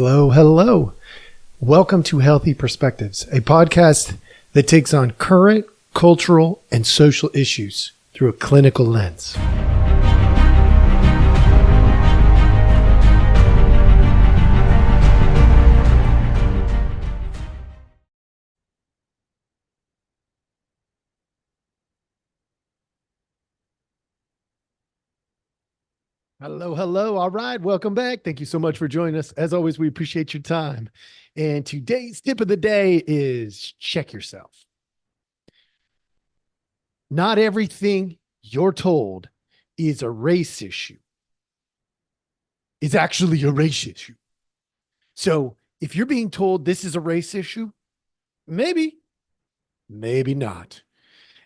Hello, hello. Welcome to Healthy Perspectives, a podcast that takes on current cultural and social issues through a clinical lens. Hello, hello. All right, welcome back. Thank you so much for joining us. As always, we appreciate your time. And today's tip of the day is check yourself. Not everything you're told is a race issue. It's actually a race issue. So if you're being told this is a race issue, maybe not.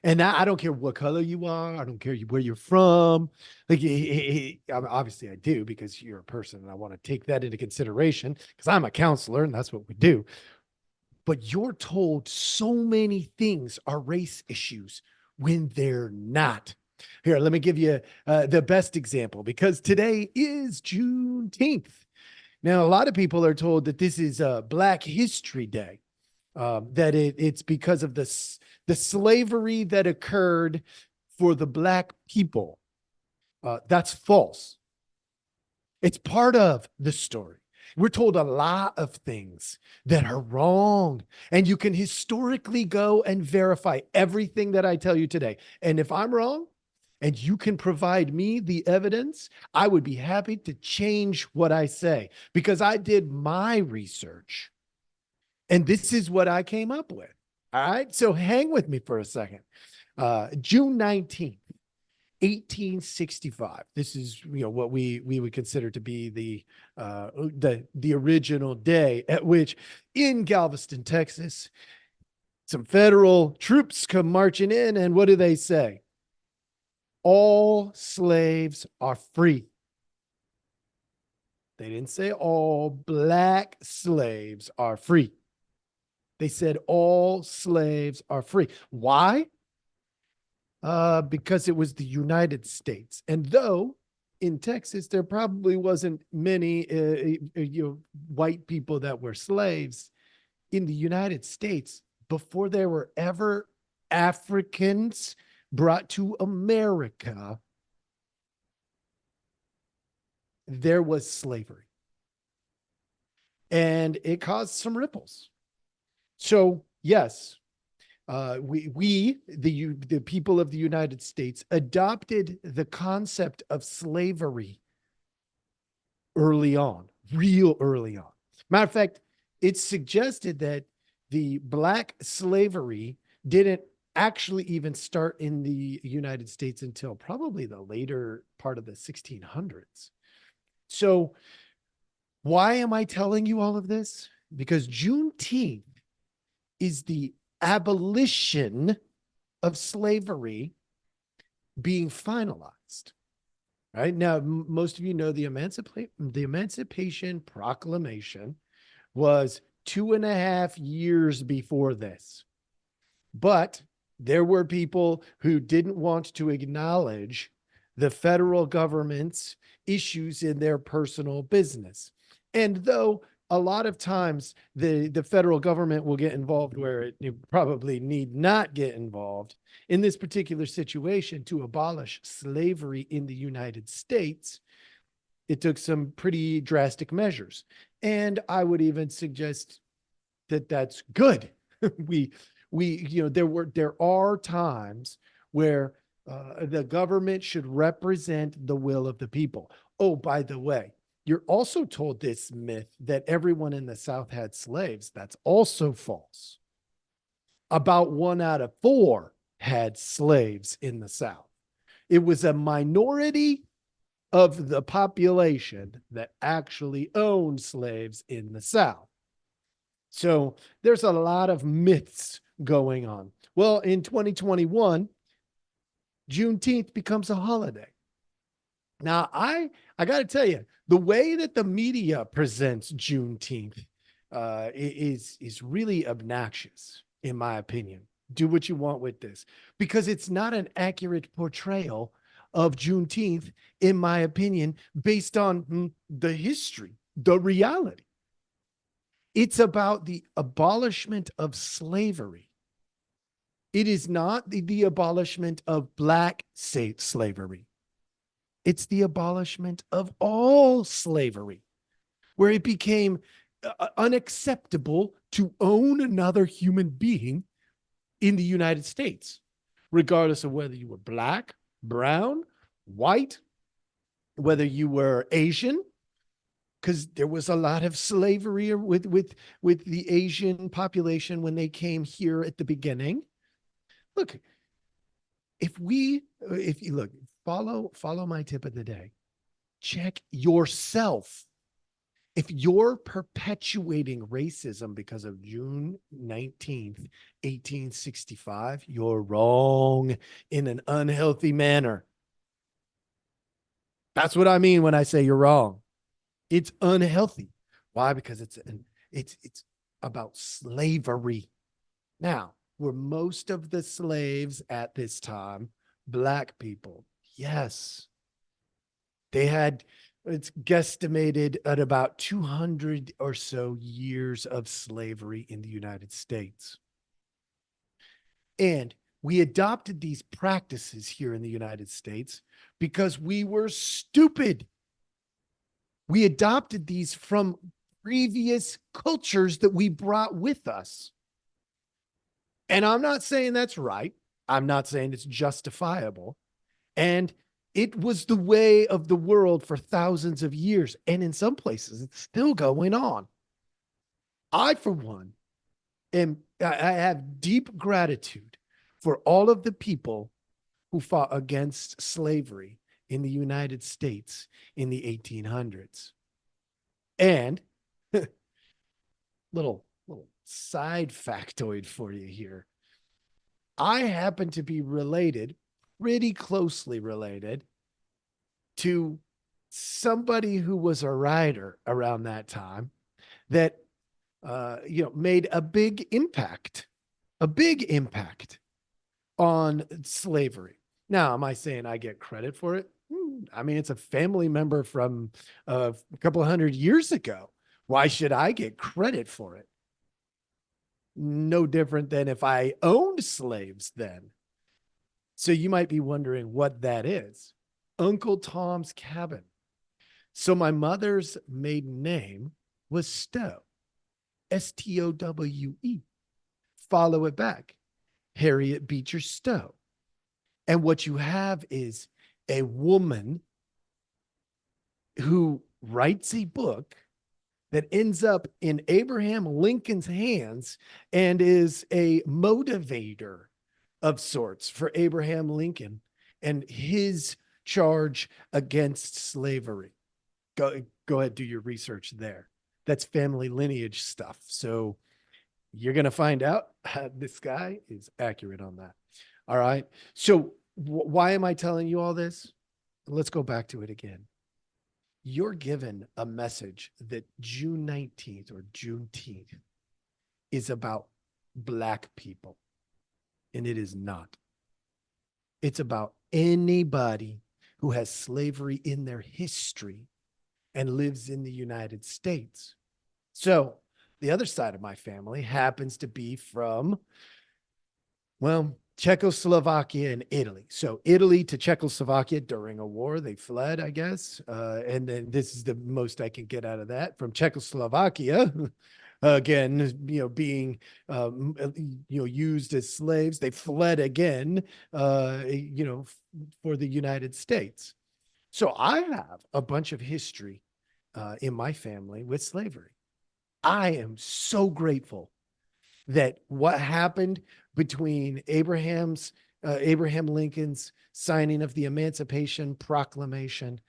And I don't care what color you are. I don't care where you're from. Obviously I do, because you're a person and I want to take that into consideration because I'm a counselor and that's what we do. But you're told so many things are race issues when they're not. Here, let me give you the best example, because today is Juneteenth. Now, a lot of people are told that this is Black History Day, that it's because of the slavery that occurred for the Black people. That's false. It's part of the story. We're told a lot of things that are wrong, and you can historically go and verify everything that I tell you today. And if I'm wrong and you can provide me the evidence, I would be happy to change what I say, because I did my research and this is what I came up with. All right. So hang with me for a second. June 19th, 1865. This is, what we would consider to be the original day at which in Galveston, Texas, some federal troops come marching in. And what do they say? All slaves are free. They didn't say all Black slaves are free. They said all slaves are free. Why? Because it was the United States. And though in Texas, there probably wasn't many white people that were slaves, in the United States, before there were ever Africans brought to America, there was slavery. And it caused some ripples. So, yes, the people of the United States adopted the concept of slavery early on, real early on. Matter of fact, it's suggested that the Black slavery didn't actually even start in the United States until probably the later part of the 1600s. So why am I telling you all of this? Because Juneteenth is the abolition of slavery being finalized. Right now, most of you know the Emancipation Proclamation was 2.5 years before this. But there were people who didn't want to acknowledge the federal government's issues in their personal business. And though a lot of times the federal government will get involved where it probably need not get involved, in this particular situation, to abolish slavery in the United States, it took some pretty drastic measures. And I would even suggest that that's good. There are times where the government should represent the will of the people. Oh, by the way, you're also told this myth that everyone in the South had slaves. That's also false. About 1 out of 4 had slaves in the South. It was a minority of the population that actually owned slaves in the South. So there's a lot of myths going on. Well, in 2021, Juneteenth becomes a holiday. Now, I got to tell you, the way that the media presents Juneteenth is really obnoxious, in my opinion. Do what you want with this, because it's not an accurate portrayal of Juneteenth, in my opinion, based on the history, the reality. It's about the abolishment of slavery. It is not the abolishment of black slavery. It's the abolishment of all slavery, where it became unacceptable to own another human being in the United States, regardless of whether you were black, brown, white, whether you were Asian, because there was a lot of slavery with the Asian population when they came here at the beginning. Look, if you look, follow my tip of the day. Check yourself. If you're perpetuating racism because of June 19th, 1865, you're wrong in an unhealthy manner. That's what I mean when I say you're wrong. It's unhealthy. Why? Because it's about slavery. Now, were most of the slaves at this time black people? Yes. They had, it's guesstimated at about 200 or so years of slavery in the United States. And we adopted these practices here in the United States because we were stupid. We adopted these from previous cultures that we brought with us. And I'm not saying that's right. I'm not saying it's justifiable. And it was the way of the world for thousands of years. And in some places, it's still going on. I, for one, I have deep gratitude for all of the people who fought against slavery in the United States in the 1800s. And little side factoid for you here. I happen to be related, pretty closely related, to somebody who was a writer around that time that made a big impact on slavery. Now, am I saying I get credit for it? I mean, it's a family member from a couple of 100 years ago. Why should I get credit for it? No different than if I owned slaves then. So you might be wondering what that is. Uncle Tom's Cabin. So my mother's maiden name was Stowe, Stowe. Follow it back, Harriet Beecher Stowe. And what you have is a woman who writes a book that ends up in Abraham Lincoln's hands and is a motivator of sorts for Abraham Lincoln and his charge against slavery. Go ahead, do your research there. That's family lineage stuff. So you're going to find out this guy is accurate on that. All right. So why am I telling you all this? Let's go back to it again. You're given a message that June 19th or Juneteenth is about black people, and it is not. It's about anybody who has slavery in their history and lives in the United States. So the other side of my family happens to be from, well, Czechoslovakia and Italy. So Italy to Czechoslovakia during a war, they fled, I guess. And then this is the most I can get out of that. From Czechoslovakia, again, being, used as slaves, they fled again, for the United States. So I have a bunch of history in my family with slavery. I am so grateful that what happened between Abraham Lincoln's signing of the Emancipation Proclamation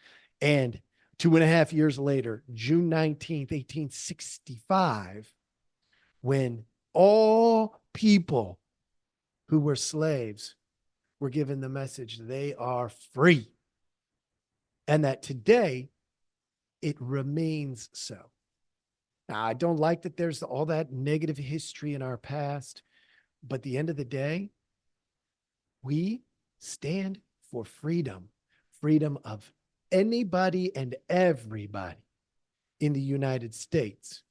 and 2.5 years later, June 19th, 1865, when all people who were slaves were given the message they are free. And that today it remains so. Now, I don't like that there's all that negative history in our past, but at the end of the day, we stand for freedom of anybody and everybody in the United States.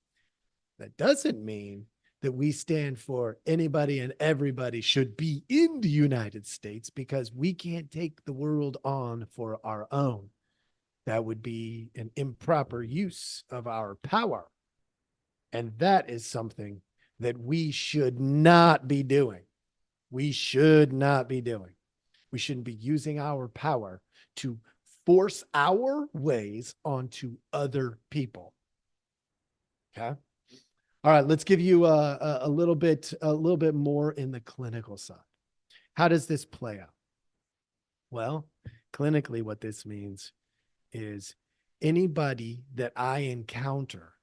That doesn't mean that we stand for anybody and everybody should be in the United States, because we can't take the world on for our own. That would be an improper use of our power. And that is something that we should not be doing. We should not be doing. We shouldn't be using our power to force our ways onto other people. Okay. All right. Let's give you a little bit more in the clinical side. How does this play out? Well, clinically, what this means is anybody that I encounter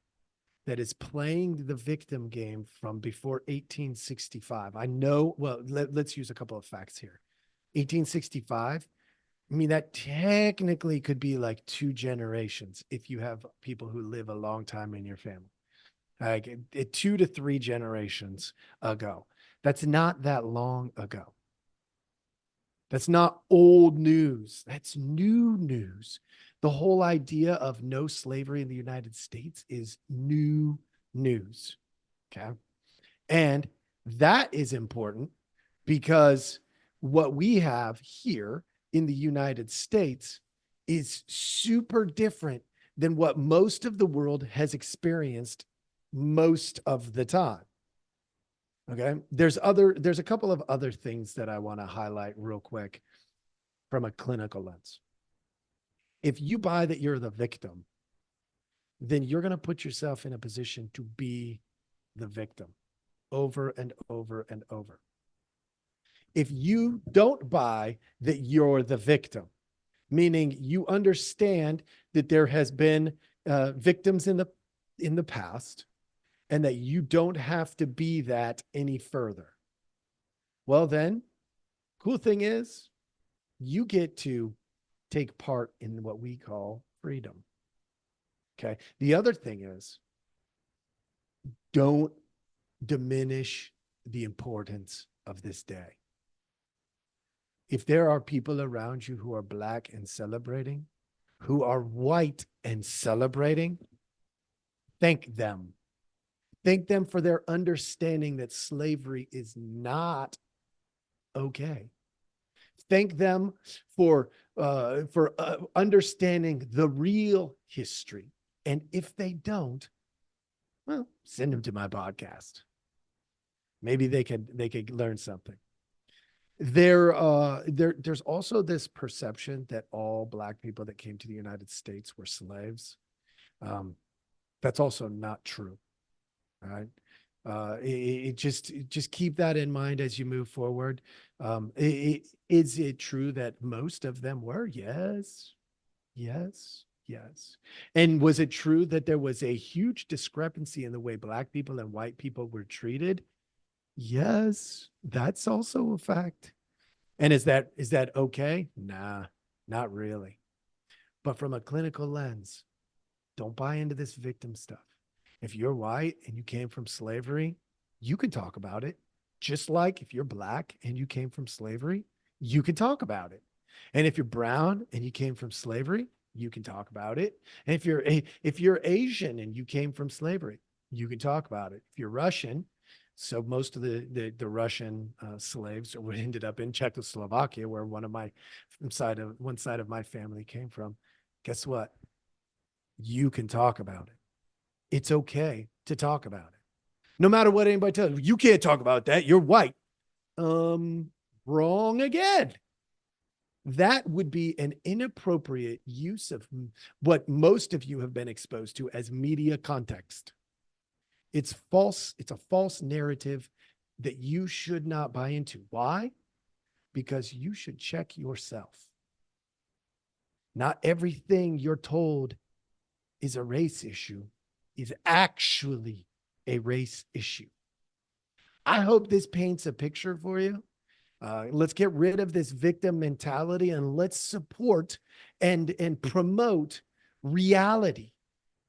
that is playing the victim game from before 1865. I know, well, let's use a couple of facts here. 1865, I mean, that technically could be like 2 generations if you have people who live a long time in your family. Like 2 to 3 generations ago. That's not that long ago. That's not old news. That's new news. The whole idea of no slavery in the United States is new news. Okay. And that is important because what we have here in the United States is super different than what most of the world has experienced most of the time. Okay. There's a couple of other things that I want to highlight real quick from a clinical lens. If you buy that you're the victim, then you're going to put yourself in a position to be the victim over and over and over. If you don't buy that you're the victim, meaning you understand that there has been victims in the past and that you don't have to be that any further, well then, cool thing is you get to take part in what we call freedom. Okay. The other thing is, don't diminish the importance of this day. If there are people around you who are Black and celebrating, who are white and celebrating, thank them. Thank them for their understanding that slavery is not okay. Thank them for understanding the real history. And if they don't, well, send them to my podcast. Maybe they could learn something. There's also this perception that all Black people that came to the United States were slaves. That's also not true. All right. Just keep that in mind as you move forward. Is it true that most of them were? Yes. And was it true that there was a huge discrepancy in the way Black people and white people were treated? Yes, that's also a fact. And is that okay? Nah, not really. But from a clinical lens, don't buy into this victim stuff. If you're white and you came from slavery, you can talk about it. Just like if you're Black and you came from slavery, you can talk about it. And if you're brown and you came from slavery, you can talk about it. And if you're Asian and you came from slavery, you can talk about it. If you're Russian, so most of the Russian slaves ended up in Czechoslovakia, where one side of my family came from. Guess what? You can talk about it. It's okay to talk about it. No matter what anybody tells you, you can't talk about that. You're white. Wrong again. That would be an inappropriate use of what most of you have been exposed to as media context. It's false. It's a false narrative that you should not buy into. Why? Because you should check yourself. Not everything you're told is a race issue is actually a race issue. I hope this paints a picture for you. Let's get rid of this victim mentality and let's support and promote reality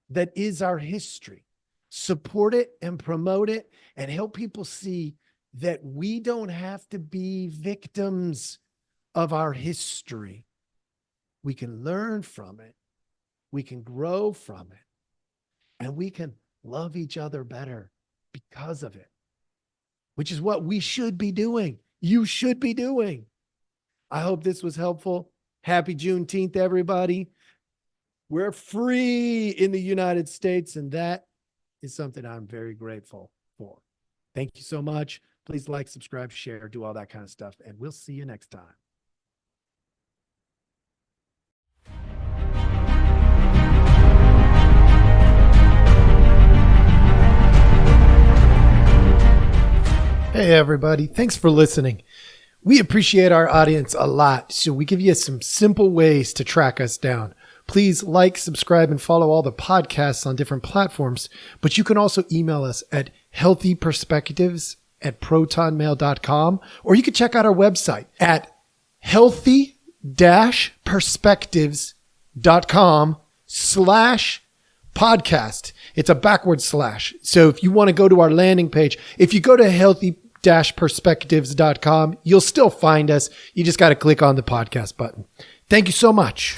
that is our history. Support it and promote it and help people see that we don't have to be victims of our history. We can learn from it. We can grow from it. And we can love each other better because of it, which is what we should be doing. You should be doing. I hope this was helpful. Happy Juneteenth, everybody. We're free in the United States, and that is something I'm very grateful for. Thank you so much. Please like, subscribe, share, do all that kind of stuff, and we'll see you next time. Hey, everybody. Thanks for listening. We appreciate our audience a lot, so we give you some simple ways to track us down. Please like, subscribe, and follow all the podcasts on different platforms, but you can also email us at healthyperspectives@protonmail.com, or you can check out our website at healthy-perspectives.com/podcast. It's a backward slash. So if you want to go to our landing page, if you go to healthy-perspectives.com, you'll still find us. You just got to click on the podcast button. Thank you so much.